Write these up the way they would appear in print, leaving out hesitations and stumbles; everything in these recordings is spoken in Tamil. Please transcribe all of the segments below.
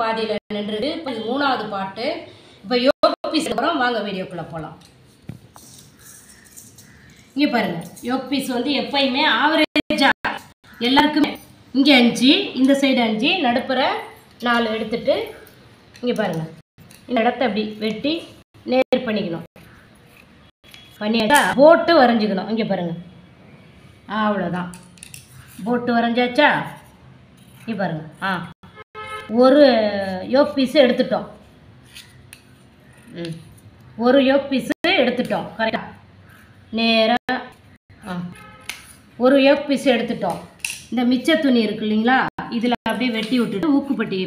பாதியில் நின்றுது. இப்போ இது 3வது பாட்டு. இப்போ யோக் பீஸ் அப்புறம் வாங்க வீடியோக்குள்ளே போகலாம். இங்கே பாருங்கள், யோக் பீஸ் வந்து எப்பயுமே ஆவரேஜாக எல்லாருக்குமே இங்கே 5, இந்த சைடு 5, நடுப்புற 4 எடுத்துட்டு இங்கே பாருங்கள், இந்த இடத்த அப்படி வெட்டி நேர் பண்ணிக்கணும். பண்ணியாச்சா போட்டு வரைஞ்சிக்கணும். இங்கே பாருங்கள், அவ்வளோதான். போட்டு வரைஞ்சாச்சா? இங்கே பாருங்கள். ஒரு யோக் பீஸு எடுத்துட்டோம். ஒரு யோக் பீஸு எடுத்துட்டோம். கரெக்டாக நேராக ஒரு யோக் பீஸு எடுத்துட்டோம். இந்த மிச்ச துணி இருக்கு இல்லைங்களா, இதில் அப்படியே வெட்டி விட்டுட்டு ஊக்குப்பட்டி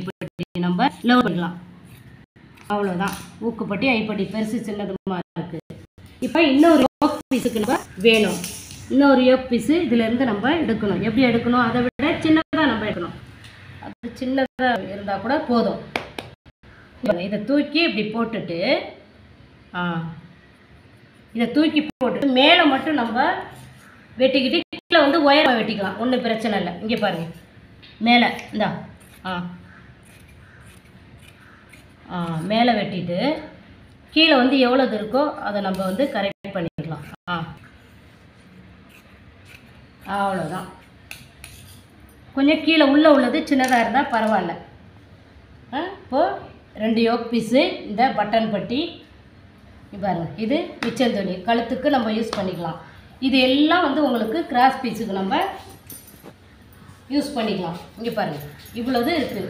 நம்ம லவ் பண்ணலாம். அவ்வளோதான். ஊக்குப்பட்டி ஐப்பட்டி பெருசு சின்னதுமா இருக்குது. இப்போ இன்னொரு யோக் பீஸுக்கு நம்ம வேணும். இன்னொரு யோக் பீஸு இதிலேருந்து நம்ம எடுக்கணும். எப்படி எடுக்கணும்? அதை விட சின்னதாக நம்ம எடுக்கணும். அது சின்னதாக இருந்தால் கூட போதும். இதை தூக்கி இப்படி போட்டுட்டு இதை தூக்கி போட்டுட்டு மேலே மட்டும் நம்ம வெட்டிக்கிட்டு கீழே வந்து உயரமாக வெட்டிக்கலாம். ஒன்றும் பிரச்சனை இல்லை. இங்கே பாருங்கள், மேலே இந்தா மேலே வெட்டிட்டு கீழே வந்து எவ்வளோது இருக்கோ அதை நம்ம வந்து கரெக்ட் பண்ணிக்கலாம். அவ்வளோதான். கொஞ்சம் கீழே உள்ளது சின்னதாக இருந்தால் பரவாயில்ல. இப்போது 2 யோக் பீஸு, இந்த பட்டன் பட்டி பாருங்க, இது மிச்சந்தொலி கழுத்துக்கு நம்ம யூஸ் பண்ணிக்கலாம். இது எல்லாம் வந்து உங்களுக்கு கிராஸ் பீஸுக்கு நம்ம யூஸ் பண்ணிக்கலாம். இங்கே பாருங்கள், இவ்வளோது இருக்குது.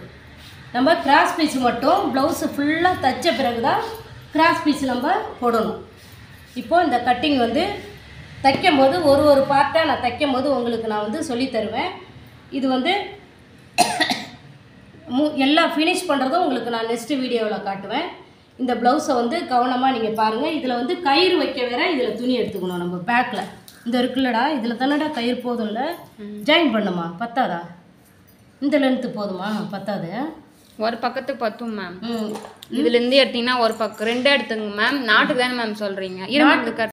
நம்ம கிராஸ் பீஸு மட்டும் ப்ளவுஸு ஃபுல்லாக தைச்ச பிறகு தான் கிராஸ் பீஸு நம்ம போடணும். இப்போது இந்த கட்டிங் வந்து தைக்கும் போது ஒரு பார்ட்டாக நான் தைக்கும் போது உங்களுக்கு நான் வந்து சொல்லித்தருவேன். இது வந்து எல்லாம் ஃபினிஷ் பண்ணுறதும் உங்களுக்கு நான் நெக்ஸ்ட்டு வீடியோவில் காட்டுவேன். இந்த ப்ளவுஸை வந்து கவனமாக நீங்கள் பாருங்கள். இதில் வந்து கயிறு வைக்க வேற இதில் துணி எடுத்துக்கணும். நம்ம பேக்கில் இந்த இருக்குல்லடா, இதில் தானடா கயிறு போதும்ல, ஜாயின் பண்ணுமா? பத்தாதா? இந்த லென்த்து போதுமா? பத்தாது. ஒரு பக்கத்துக்கு பத்தும் மேம். இதுலேருந்து எடுத்தீங்கன்னா ஒரு பக்கம் 2 எடுத்துங்க மேம். நாட்டுக்கு தானே மேம் சொல்கிறீங்க? 2